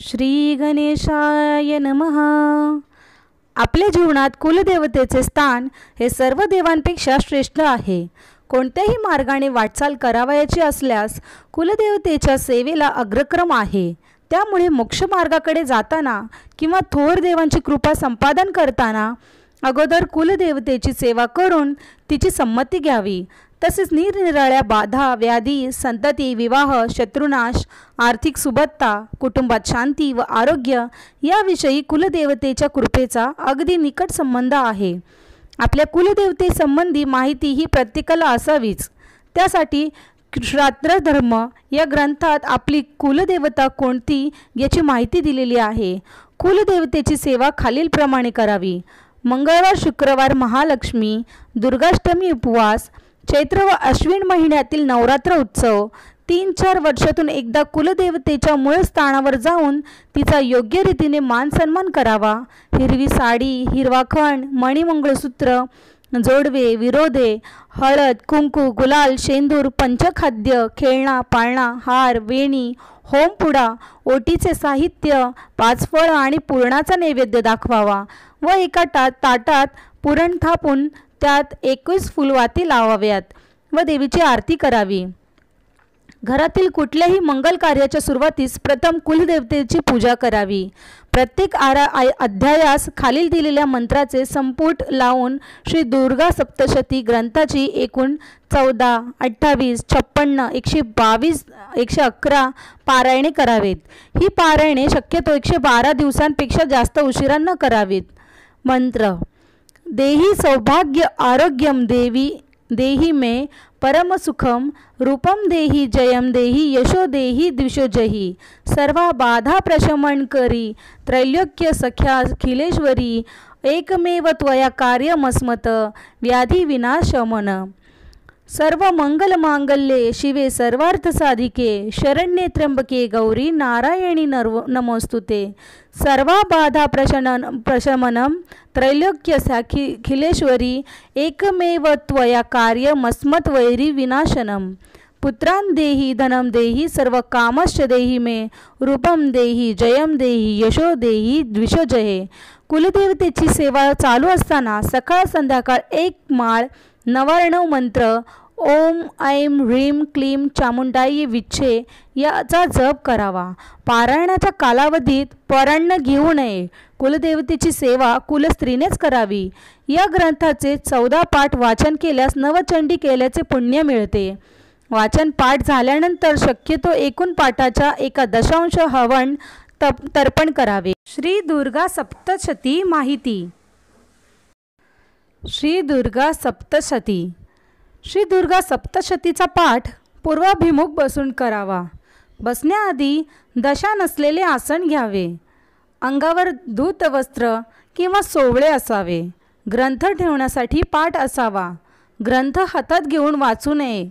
श्री गणेशाय नमः. आपल्या जीवनात कुलदेवतेचे स्थान हे सर्व देवांपेक्षा श्रेष्ठ आहे. कोणत्याही मार्गाने वाटचाल करावयाची असल्यास कुलदेवतेच्या सेवेला अग्रक्रम आहे. त्यामुळे मोक्ष मार्गाकडे जाताना किंवा थोर देवांची कृपा संपादन करताना अगोदर कुलदेवतेची सेवा करून तिची संमती घ्यावी. तसेच निरनिराळ्या बाधा, व्याधी, संतती, विवाह, शत्रुनाश, आर्थिक सुबत्ता, कुटुंबात शांती व आरोग्य याविषयी कुलदेवतेच्या कृपेचा अगदी निकट संबंध आहे. आपल्या कुलदेवतेसंबंधी माहिती ही प्रत्येकाला असावीच. त्यासाठी श्राद्ध या ग्रंथात आपली कुलदेवता कोणती याची माहिती दिलेली आहे. कुलदेवतेची सेवा खालीलप्रमाणे करावी. मंगळवार, शुक्रवार महालक्ष्मी, दुर्गाष्टमी उपवास, चैत्र व अश्विन महिन्यातील नवरात्र उत्सव, 3-4 वर्षातून एकदा कुलदेवतेच्या मूळ स्थानावर जाऊन तिचा योग्य रीतीने मान सन्मान करावा. हिरवी साडी, हिरवा खण, मणिमंगळसूत्र, जोडवे, विरोधे, हळद, कुंकू, गुलाल, शेंदूर, पंचखाद्य, खेळणा, पाळणा, हार, वेणी, होमपुडा, ओटीचे साहित्य, 5 फळं आणि पुरणाचा नैवेद्य दाखवावा व एका ताटात पुरण थापून त्यात 21 फुलवाती लावाव्यात व देवीची आरती करावी. घरातील कुठल्याही मंगल कार्याच्या सुरुवातीस प्रथम कुलदेवतेची पूजा करावी. प्रत्येक अध्यायास खालील दिलेल्या मंत्राचे संपुट लावून श्री दुर्गा सप्तशती ग्रंथाची एकूण 14, 28, 56, 122, 111 पारायणे करावीत. ही पारायणे शक्यतो 112 दिवसांपेक्षा जास्त उशिरा न करावीत. मंत्र: देहि सौभाग्य आरोग्यम देहि मे परम सुखम रूपम देहि जयम देहि यशो देहि द्विषोजहि सर्वा बाधा प्रशमन करी त्रैलोक्य सख्या खिलेश्वरी एकमेव त्वया कार्यमस्मत व्याधी विनाशमन. सर्व मंगल मांगल्ये शिवे सर्वार्थ साधिके शरण्ये त्र्यंबके गौरी नारायणी नमोस्तुते. सर्वा बाधा प्रशमनम त्रैलोक्य खिलेश्वरी एकमेव त्वया कार्यमस्मत् वैरी विनाशनम. पुत्रान् देहि धनं देहि सर्व कामश्च देहि मे रूपम देहि जयम देहि यशो देहि द्विषोजहे. कुलदेवतेची सेवा चालू असताना सकाळ संध्याकाळ 1 माळ 99 मंत्र ओम ऐं ह्रीं क्लीं चामुंडाई विच्छे याचा जप करावा. पारायणाच्या कालावधीत परान्न घेऊ नये. कुलदेवतेची सेवा कुलस्त्रीनेच करावी. या ग्रंथाचे 14 पाठ वाचन केल्यास नवचंडी केल्याचे पुण्य मिळते. वाचन पाठ झाल्यानंतर शक्यतो एकूण पाठाच्या 1/10 हवन तर्पण करावे. श्री दुर्गा सप्तशती माहिती. श्री दुर्गा सप्तशती. श्री दुर्गा सप्तशतीचा पाठ पूर्वाभिमुख बसून करावा. बसण्याआधी दशा नसलेले आसन घ्यावे. अंगावर धूत वस्त्र किंवा सोवळे असावे. ग्रंथ ठेवण्यासाठी पाठ असावा. ग्रंथ हातात घेऊन वाचू नये.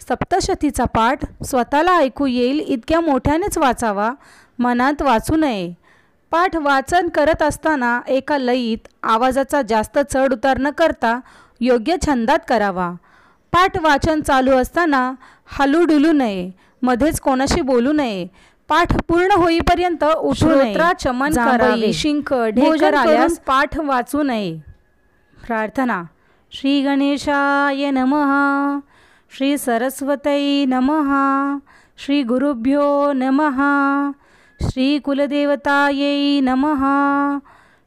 सप्तशतीचा पाठ स्वतःला ऐकू येईल इतक्या मोठ्यानेच वाचावा. मनात वाचू नये. पाठ वाचन करत असताना एका लयीत आवाजाचा जास्त चढ उतार न करता योग्य छंदात करावा. पाठ वाचन चालू असताना हलू डुलू नये. मध्येच कोणाशी बोलू नये. पाठ पूर्ण होईपर्यंत उठू नये. चमन करावे. शिंक ढेकर आल्यास पाठ वाचू नये. प्रार्थना. श्री गणेशाय नमः. श्री सरस्वतये नमः. श्री गुरुभ्यो नमः. श्री कुलदेवतायै नमः.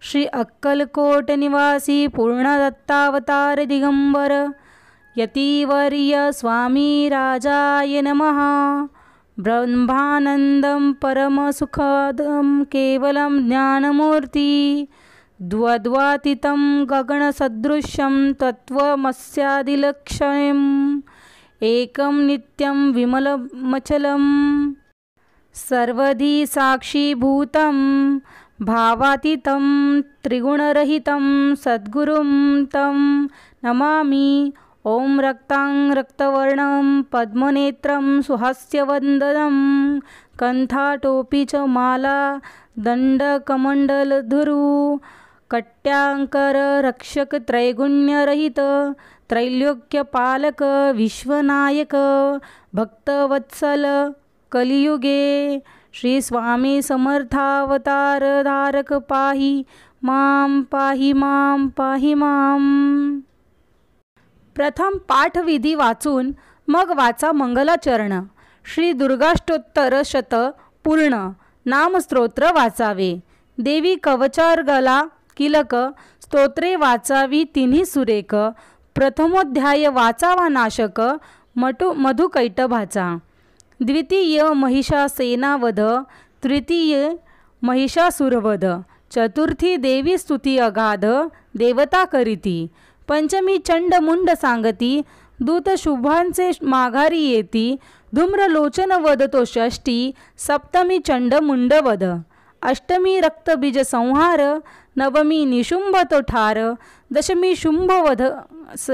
श्री अक्कलकोट निवासी पूर्णदत्तावतार दिगंबर यतिवर्य स्वामी राजाय नमः. ब्रह्मानंदं परमसुखदं केवलं ज्ञानमूर्ति द्वद्वातीतं गगनसदृशं तत्त्वमस्यादिलक्ष्यम् एकं नित्यं विमलमचलं सर्वधी साक्षीभूतं भावातीतं त्रिगुणरहितं सद्गुरुं तं नमामि. ओम रक्तां रक्तवर्णं पद्मनेत्रं सुहास्यवदनं कंठाटोपी च माला दंडकमंडलधरू कट्यांकर रक्षक त्रैगुण्यरहित त्रैलोक्यपालक विश्वनायक भक्तवत्सल कलियुगे श्री स्वामी समर्थावतार धारक पाही माम पाही माम पाही माम. प्रथम पाठविधी वाचून मग वाचा मंगलाचरण. श्री दुर्गाष्टोत्तर शत पूर्ण नामस्तोत्र वाचावे. देवी कवचार्गला किलक स्तोत्रे वाचावी तिन्ही सुरेख. प्रथमोध्याय वाचावा नाशक मधुकैटभाचा. द्वितीय महिषासेनावध. तृतीय महिषासुरवध. चतुर्थी देवी स्तुती अगाध देवता करीती. पंचमी चंड मुंड सांगती दूत शुभांचे माघारी येती. धूम्रलोचन वध तो षष्टी सप्तमी चंड मुंड वध. अष्टमी रक्तबीज संहार नवमी निशुंभ तो ठार. दशमी शुंभ वध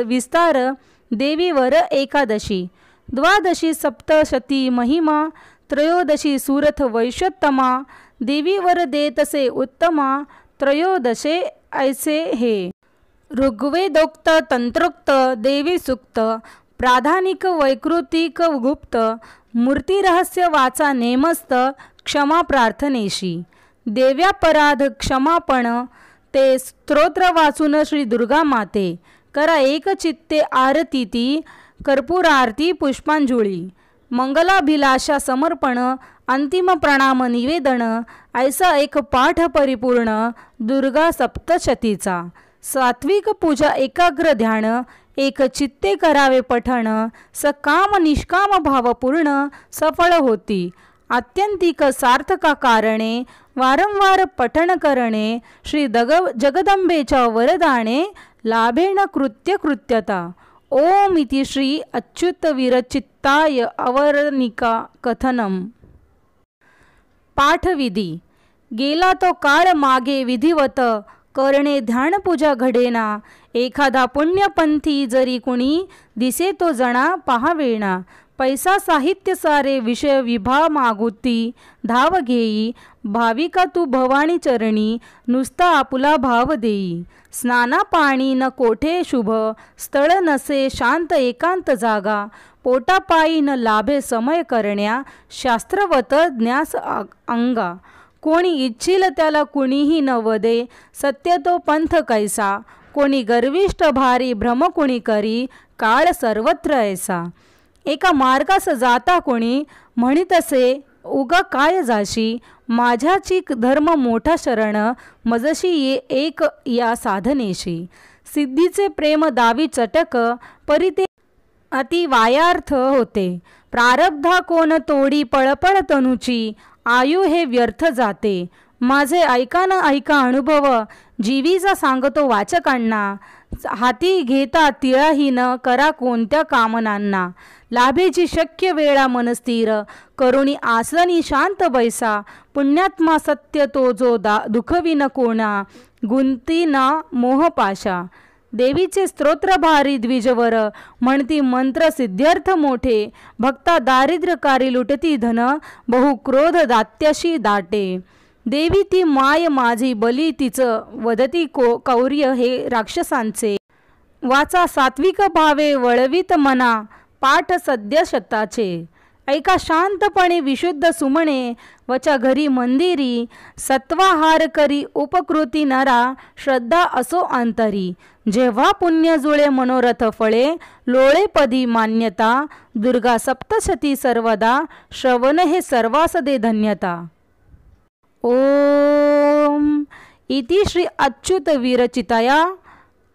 विस्तार देवीवर एकादशी. द्वादशी सप्तशती महिमा. त्रयोदशी सुरथ वैश्योत्तमा. देवीवर देतसे उत्तमा. त्रयोदशे ऐसे हे. ऋग्वेदोक्त तंत्रोक्त देवी सूक्त. प्राधानिक वैकृतिक गुप्त. मूर्तिरहस्य वाचा नेमस्त क्षमा प्रार्थनेशी. देव्यापराध क्षमापण ते स्तोत्र वाचून श्री दुर्गा माते. करा एक चित्ते आरती ती कर्पूरारती पुष्पांजुळी. मंगलाभिलाषा समर्पण अंतिम प्रणाम निवेदन. ऐसा एक पाठ परिपूर्ण दुर्गा सप्तशतीचा. सात्विक पूजा एकाग्र ध्यान एक चित्ते करावे पठण. सकाम निष्काम भावपूर्ण सफळ होती. आत्यंतिक सार्थका कारणे वारंवार पठण करणे. श्री जगदंबेच्या वरदाने लाभेन कृत्य कृत्यता. ओम इति श्री अच्युत विरचित्ताय अवर्णिका कथनम. पाठविधी. गेला तो काळ मागे विधिवत करणे ध्यानपूजा घडेना. एखादा पुण्यपंथी जरी कुणी दिसे तो जना पहावेना. पैसा साहित्य सारे विषय विभा मागुती धाव घेई. भाविका तू भवानी चरणी नुसता आपुला भाव देई. स्नाना पाणी न कोठे शुभ स्थळ नसे शांत एकांत जागा. पोटापायी न लाभे समय करण्या शास्त्रवत ज्ञास अंगा. कोणी इच्छिल त्याला कुणीही न वदे सत्य तो पंथ कैसा. कोणी गर्विष्ठ भारी भ्रम कुणी करी काळ सर्वत्र ऐसा. एका मार्गास जाता कोणी म्हणितसे उगा काय जाशी. माझ्याची धर्म मोठा शरण मजशी ये एक या साधनेशी. सिद्धीचे प्रेम दावी चटक परिते अति वायार्थ होते. प्रारब्धा कोण तोडी पळपळ तनुची आयु हे व्यर्थ जाते. माझे ऐका न ऐका अनुभव जीवीचा सांगतो वाचकांना. हाती घेता तिळाहीन करा कोणत्या कामनांना. लाभेची शक्य वेळा मनस्थिर करुणी आसनी शांत बैसा. पुण्यात्मा सत्य तो जो दुखविन कोणा गुंती ना मोहपाशा. देवीचे स्तोत्र भारी द्विजवर म्हणती मंत्र सिद्ध्यर्थ मोठे. भक्ता दारिद्र्यकारी लुटती धन बहु क्रोध दात्याशी दाटे. देवी ती माय माझी बली तिचं वदती कौर्य हे राक्षसांचे. वाचा सात्विक भावे वळवीत मना पाठ सद्य शताचे. ऐका शांतपणे विशुद्ध सुमणे वचा घरी मंदिरी. सत्वाहार करी उपकृती नरा श्रद्धा असो अंतरी. जेव्हा पुण्य जुळे मनोरथ फळे लोळे पदी मान्यता. दुर्गा सप्तशती सर्वदा श्रवण हे सर्वास दे धन्यता. ओम इति श्री अच्युत विरचितया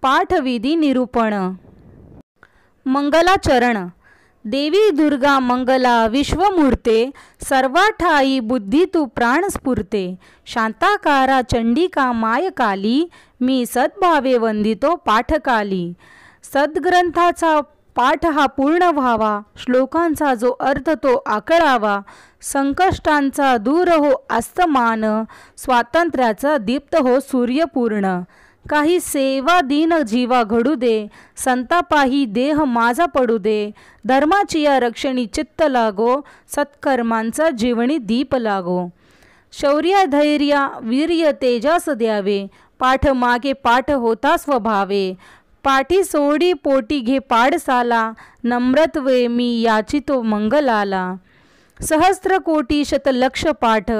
पाठविधी निरूपण. मंगलाचरण. देवी दुर्गा मंगला विश्वमूर्ते. सर्वाठाई बुद्धी तू प्राण स्फुरते. शांताकारा चंडिका मायकाली. मी सद्भावे वंदितो पाठकाली. सद्ग्रंथाचा पाठ हा पूर्ण व्हावा. श्लोकांचा जो अर्थ तो आकळावा. संकष्टांचा दूर हो अस्तमान. स्वातंत्र्याचा दीप्त हो सूर्यपूर्ण. काही सेवा दीन जीवा घडू दे. संतापाही देह माझा पडू दे. धर्माची या रक्षणी चित्त लागो. सत्कर्मांचा जीवनी दीप लागो. शौर्य धैर्य वीर्य तेजास द्यावे. पाठ मागे पाठ होता स्वभावे. पाठी सोडी पोटी घे पाडसाला. नम्रत्वे मी याचितो मंगलाला. सहस्त्र कोटी शतलक्ष पाठ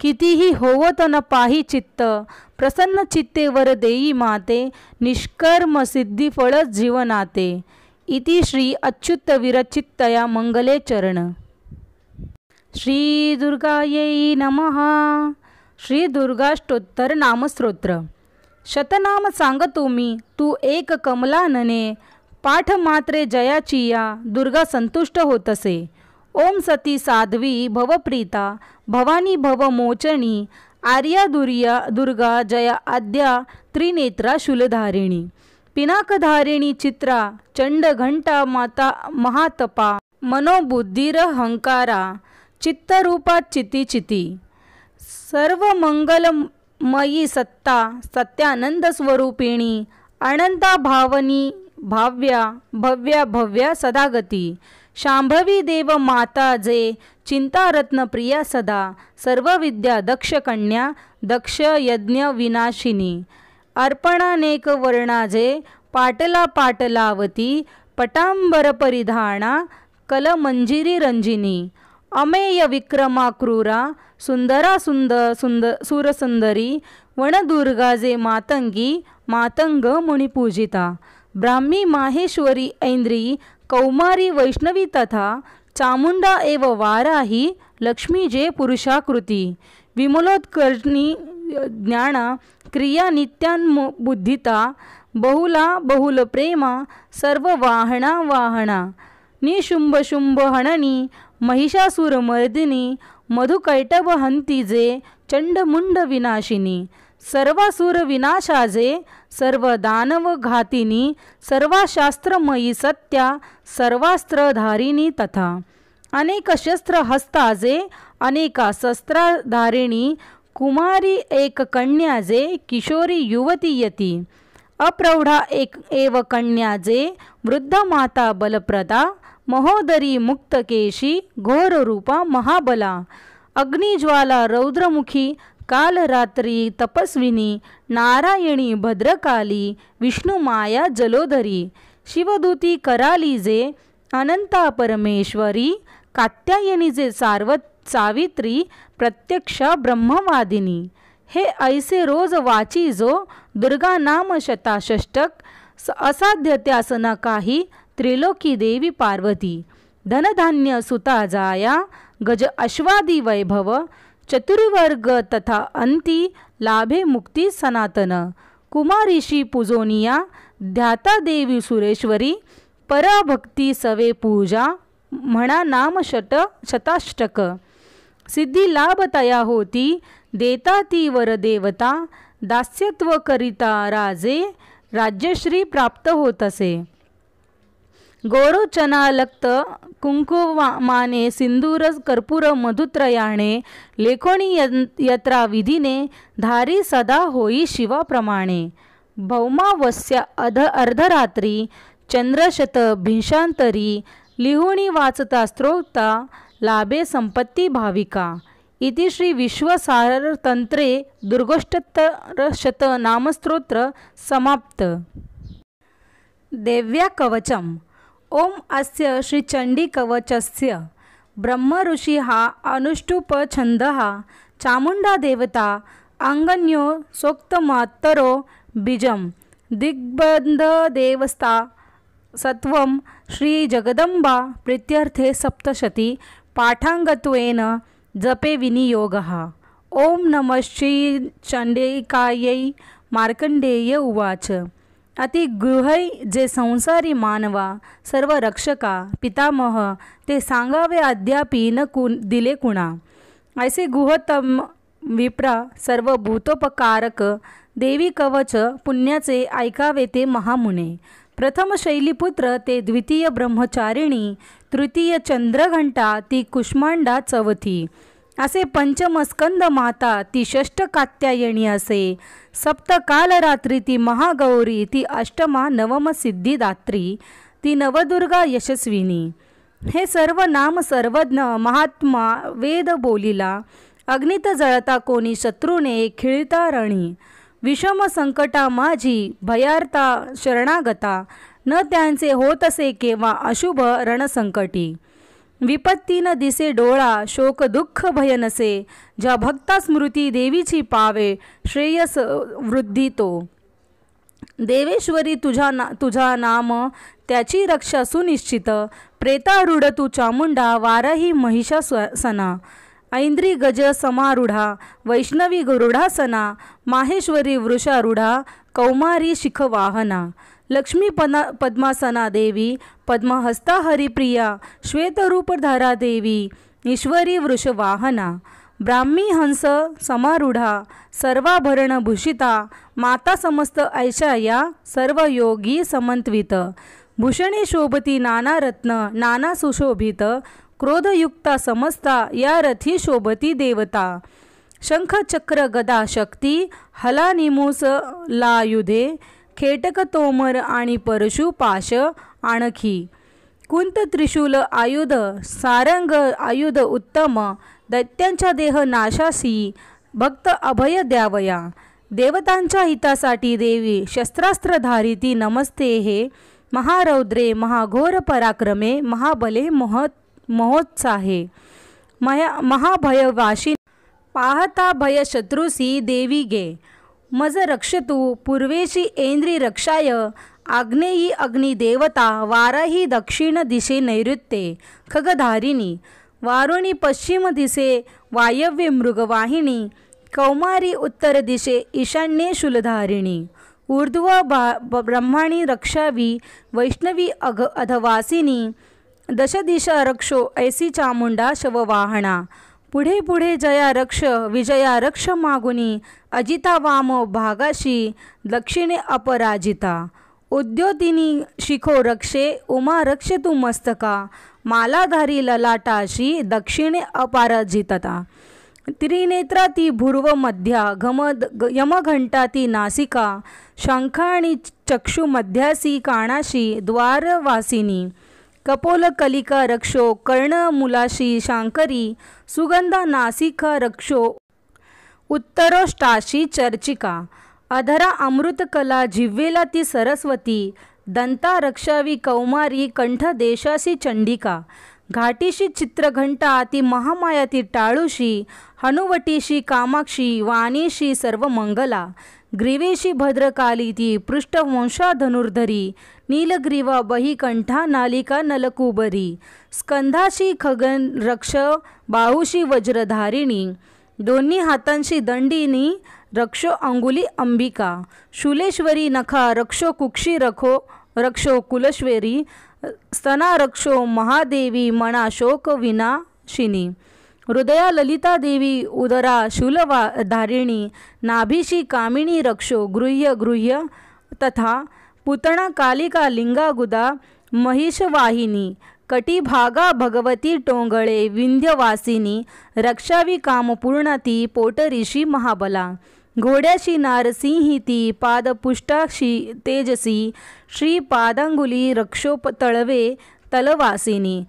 कितीही होवत न पाही चित्त प्रसन्न चित्ते वर देई माते निष्कर्म सिद्धी फळ जीवनाते. इति श्री अच्युत विरचितया मंगले चरण. श्री दुर्गायै नमः. श्री दुर्गाष्टोत्तर नामस्तोत्र. शतनाम सांगतो मी तू एक कमलानने पाठ मात्रे जयाची या दुर्गा संतुष्ट होतसे. ओम सती साध्वी भवप्रीता भवानी भवमोचनी आर्या दुर्गा जया आद्या त्रिनेत्रा शूलधारिणी पिनाकधारिणी चित्रा चंड घंटा माता महातपा मनोबुद्धिरहंकारा चित्तरूपा चिती सर्व मंगलमयी सत्ता सत्यानंद स्वरूपिणी अनंता भावनी भव्या भव्या सदागती शांभवी देव माता जे चिंतारत्न प्रिया सदा सर्व विद्या दक्ष कन्या दक्ष यज्ञ विनाशिनी अर्पणानेक वर्णाजे पाटला पाटलावती पटांबर परिधाना कलमंजिरी रंजिनी अमेय विक्रमा क्रूरा सुंदरा सुरसुंदरी वनदुर्गा जे मातंग मुनिपूजिता ब्राह्मी माहेश्वरी ऐंद्री कौमारी वैष्णवी तथा चामुंडा एव वाराही लक्ष्मी जे पुरुषाकृती विमलोत्कर्णी ज्ञाना क्रिया नित्यान्बुद्धिता बहुल प्रेमा सर्व वाहना निशुंभ शुंभ हणनी महिषासुरमर्दिनी मधुकैटभ हंती जे चंडमुंड विनाशिनी सर्वासुर विनाशाजे सर्व दानव घातिनी सर्वाशास्त्रमयी सत्या सर्वास्त्रधारिणी तथा अनेक शस्त्र हस्ताजे अनेका शस्त्रधारिणी कुमारी एक कन्याजे किशोरी युवती यती अप्रौढा एक एव कन्याजे वृद्ध माता बलप्रदा महोदरी मुक्तकेशी घोररूपा महाबला अग्निज्वाला रौद्रमुखी कालरात्री तपस्विनी नारायणी भद्रकाली विष्णुमाया जलोदरी शिवदूती कराली जे अनंता परमेश्वरी कात्यायनी जे सावित्री प्रत्यक्षा ब्रह्मवादिनी हे ऐसे रोज वाची जो दुर्गा नाम शताषष्टक असाध्य त्यास न काही त्रिलोकी देवी पार्वती धनधान्य सुता जाया गज अश्वादी वैभव चतुर्वर्ग तथा अंती लाभे मुक्ती सनातन कुमारीशी पूजोनिया ध्याता देवी सुरेश्वरी पराभक्ती सवे पूजा म्हणा नाम शताष्टक सिद्धी लाभ तया होती देता ती वर देवता दास्यत्व करिता राजे राज्यश्री प्राप्त होतसे गौरवचनालक्त कुंकुमाने सिंदूर कर्पूर मधुत्रयाणे लेखोणी यत्रा विधीने धारी सदा होई शिवाप्रमाणे भौमावस्या अर्धरात्री चंद्रशत भिंशांतरी लिहुणी वाचता स्त्रोता लाभे संपत्ती भाविका. इति श्री विश्वसारतंत्रे दुर्गोष्टोत्तर नामस्तोत्र समाप्त. देव्या कवचम. ओम अस्य श्री चंडी कवचस्य ब्रह्म ऋषी हा अनुष्टुप छंद हा चामुंडा देवता अंगन्यो सोक्तमात्तरो बीजम दिग्बंध देवस्ता सत्वम श्री जगदंबा प्रीत्यर्थे सप्तशती पाठांगत्वेन जपे विनियोगः. ओम नमः श्री चंडिकायै. मार्कंडेय उवाच. अतिगृहै जे संसारी मानवा सर्व रक्षका पितामह ते सांगावे अद्यापि न दिले कुणा. ऐसे गुहतम विप्रा सर्व भूतोपकारक देवी कवच पुण्याचे ऐकावे ते महामुने. प्रथम शैलीपुत्र ते द्वितीय ब्रह्मचारिणी तृतीय चंद्रघंटा ती कुष्मांडा चवथी असे पंचम स्कंद माता ती षष्ठ कात्यायनी असे सप्त कालरात्री ती महागौरी ती अष्टमा नवम सिद्धिदात्री ती नवदुर्गा यशस्विनी. हे सर्व नाम सर्वज्ञ महात्मा वेद बोलिला अग्नित जळता कोणी शत्रूने खिळता रणी विषम संकटा माझी भयार्ता शरणागता न त्यांचे होत असे केव्हा अशुभ रणसंकटी. विपत्ती न दिसे डोळा, शोक दुःख भय नसे. ज्या भक्ता स्मृती देवीची पावे, श्रेयस वृद्धी तो. देवेश्वरी तुझा नाम, त्याची रक्षा सुनिश्चित. प्रेतारूढ तू चामुंडा, वाराही महिषासना. ऐंद्री गज समारूढा, वैष्णवी गरुडासना. माहेश्वरी वृषारूढा, कौमारी शिखवाहना. लक्ष्मी पद्मासना देवी, पद्महस्ता हरिप्रिया. श्वेतरूपधारा देवी, ईश्वरी वृषवाहना. ब्राह्मी हंस समारूढा, सर्वाभरण भूषिता. माता समस्त ऐशाया, सर्व योगी समन्वित. भूषणे शोभती नाना रत्न, नाना सुशोभित. क्रोधयुक्ता समस्ता, या रथी शोभती देवता. शंख चक्र गदा शक्ती, हला निमूस लायुधे. खेटक तोमर आणि परशु पाश आणखी. कुंत त्रिशूल आयुध, सारंग आयुध उत्तम. दैत्यांच्या देह नाशासी, भक्त अभय द्यावया. देवतांच्या हितासाठी देवी, शस्त्रास्त्रधारिती नमस्ते हे. महारौद्रे महाघोर पराक्रमे, महाबले महोत्साहे. महाभयवाशी, पाहता भय शत्रुसी देवी गे. मज रक्षतु पूर्वेशी ऐंद्री रक्षाय. आग्नेयी अग्निदेवता, वाराही दक्षिण दिशे नैऋत्ये खगधारिणी. वारुणी पश्चिम दिसे, वायव्ये मृगवाहिनी. कौमारी उत्तर दिशे, ईशान्ये शूलधारिणी. ऊर्ध्व ब्रह्माणी रक्षावी, वैष्णवी अधवासिनी. दशदिशा रक्षो, ऐसी चामुंडा शववाहना. पुढे पुढे जया रक्ष, विजया रक्ष मागुनी. अजिता वाम भागाशी, दक्षिणे अपराजिता. उद्योतिनी शिखो रक्षे, उमा रक्ष तू मस्तका. मालाधारी ललाटाशी, दक्षिणे अपराजितता. त्रिनेत्रा ती भूर्व मध्या, यमघंटा ती नासिका. शंख आणि चक्षु मध्यासी, काणाशी द्वारवासिनी. कपोल कलिका रक्षो, कर्ण मुलाशी शांकरी. सुगंधा नासिका रक्षो, उत्तरोष्टाशी चर्चिका. अधरा अमृतकला, जिव्हेला ती सरस्वती. दंता रक्षावी कौमारी, कंठ देशाशी चंडिका. घाटीशी चित्रघंटा, ती महामाया ती टाळूशी. हनुवटीशी कामाक्षी, वाणीशी सर्वमंगला. ग्रीवेशी भद्रकाली, ती पृष्ठवंशा धनुर्धरी. नीलग्रीवा बहिकंठा, नालिका नलकुबरी. स्कंधाशी खगन रक्ष, बाहुशी वज्रधारिणी. दोन्ही हातांशी दंडिनी, रक्षो अंगुली अंबिका. शूलेश्वरी नखा रक्षो, कुक्षी रक्षो कुलश्वेरी. स्तना रक्षो महादेवी, मना शोक विनाशिनी. हृदया ललिता देवी, उदरा शूलधारिणी. नाभीशी कामिनी रक्षो, गृह्य तथा. पुतना कालिका लिंगागुदा, महिषवाहिनी. कटिभागा भगवती टोंगळे, विंध्यवासिनी. रक्षावी कामपूर्णा ती, पोटरीशी महाबला. घोड्याशी नारसिंही ती, पादपुष्टाशी तेजसी. श्रीपादांगुली रक्षो तळवे तलवासिनी.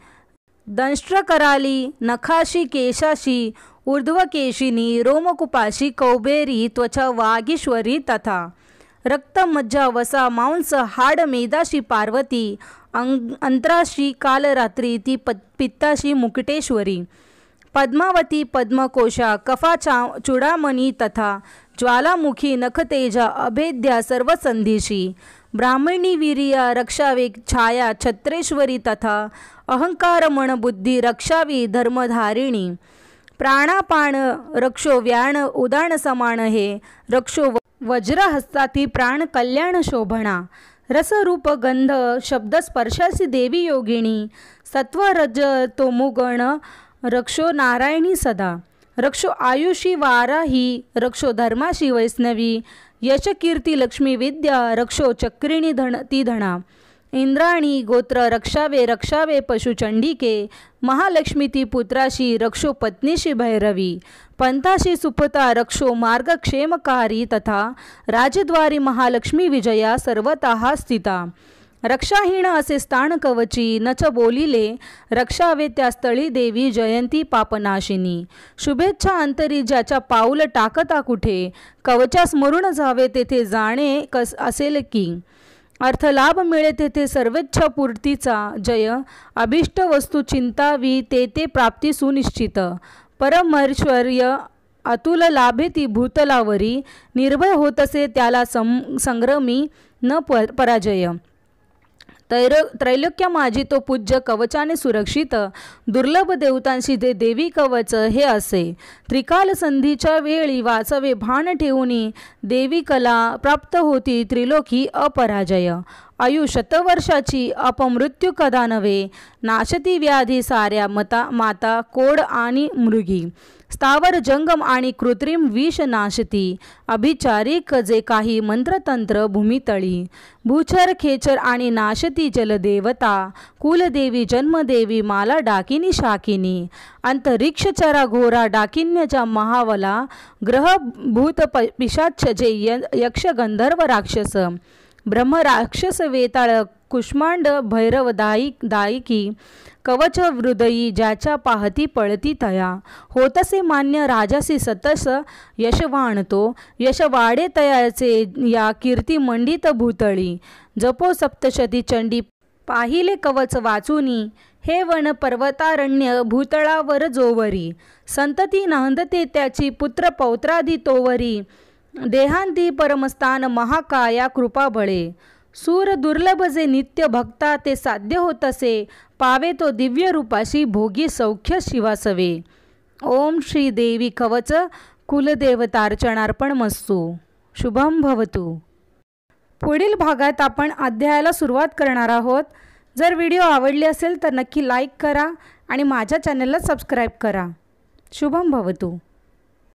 दंष्ट्रकराली नखाशी केशाशी, ऊर्ध्वकेशिनी. रोमकुपाशी कौबेरी, त्वचा वागीश्वरी तथा. रक्त मज्जा वसा मांस, हाड मेदाशी पार्वती. अंतराशी कालरात्री, ती पित्ताशी मुकुटेश्वरी. पद्मावती पद्मकोशा, कफा चूडामणी तथा. ज्वालामुखी नखतेजा, अभेद्या सर्वसंधीशी. ब्राह्मणी वीर्या रक्षावे, छाया छत्रेश्वरी तथा. अहंकार मन बुद्धी रक्षावी, धर्मधारिणी. प्राणापान रक्षो व्याण, उदान समान हे. रक्षो वज्रहस्ताती, प्राण कल्याण शोभना. रसरूप गंध शब्द स्पर्शासी देवी योगिनी. सत्व रज तोमुगण, रक्षो नारायणी सदा. रक्षो आयुषी वाराही, रक्षो धर्माशी वैष्णवी. यश कीर्ती लक्ष्मी विद्या, रक्षो चक्रिणी ती धना. इंद्राणी गोत्र रक्षावे पशुचंडिके. महालक्ष्मी ती पुत्राशी, रक्षो पत्नीशी भैरवी. पंथाशी सुपता रक्षो, मार्गक्षेमकारी तथा. राजद्वारी महालक्ष्मी विजया, सर्वतः स्थिता. रक्षाहीन असे स्थान कवची, नच बोलिले. रक्षावे त्या स्थळी देवी, जयंती पापनाशिनी. शुभेच्छा अंतरी ज्याच्या पाऊल टाकता कुठे. कवचा स्मरून जावे तेथे जाणे असेल की. अर्थ लाभ मिळे तेथे सर्वेच्छा पूर्तीचा जय, अभिष्ट वस्तू चिंतावी ते प्राप्ती सुनिश्चित, परमैश्वर्य अतुल लाभे ती भूतलावरी, निर्भय होतसे त्याला संग्रमी न पराजय, त्रैलोक्य माझी तो पूज्य कवचाने सुरक्षित, दुर्लभ देवतांशी ते देवी कवच हे असे, त्रिकाल संधीच्या वेळी वाचवे भान ठेवूनी, देवी कला प्राप्त होती त्रिलोकी अपराजय, आयु शतवर्षाची अपमृत्यू कदा नव्हे, नाशती व्याधी साऱ्या माता कोड आणि मृगी, स्थावर जंगम आणि कृत्रिम विष नाशती, अभिचारिक जे काही मंत्रतंत्र भूमितळी, भूचर खेचर आणि नाशती जलदेवता, कुलदेवी जन्मदेवी माला डाकिनी शाकिनी, अंतरिक्षचरा घोरा डाकिन्यच्या महावला, ग्रह भूत पिशाच जे यक्ष गंधर्व राक्षस, ब्रह्म राक्षस वेताळ कुष्मांड भैरव दायिकी, कवच हृदयी ज्याच्या पाहती पळती तया, होतसे मान्य राजासी सतस यशवाणतो, यश वाडे तयाचे या कीर्ती मंडित भूतळी, जपो सप्तशती चंडी पाहिले कवच वाचुनी, हे वन पर्वतारण्य भूतळावर जोवरी, संतती नांदते त्याची पुत्र पौत्रादी तोवरी, देहांती परमस्थान महाकाया कृपा बळे, सूर दुर्लभ जे नित्य भक्ता ते साध्य होत असे, पावे तो दिव्य रूपाशी भोगी सौख्य शिवासवे. ओम श्री देवी कवच कुलदेवतार्चनार्पण मस्तू. शुभम भवतु. पुढील भागात आपण अध्यायाला सुरुवात करणार आहोत. जर व्हिडिओ आवडले असेल तर नक्की लाईक करा आणि माझ्या चॅनलला सबस्क्राईब करा. शुभम भवतु.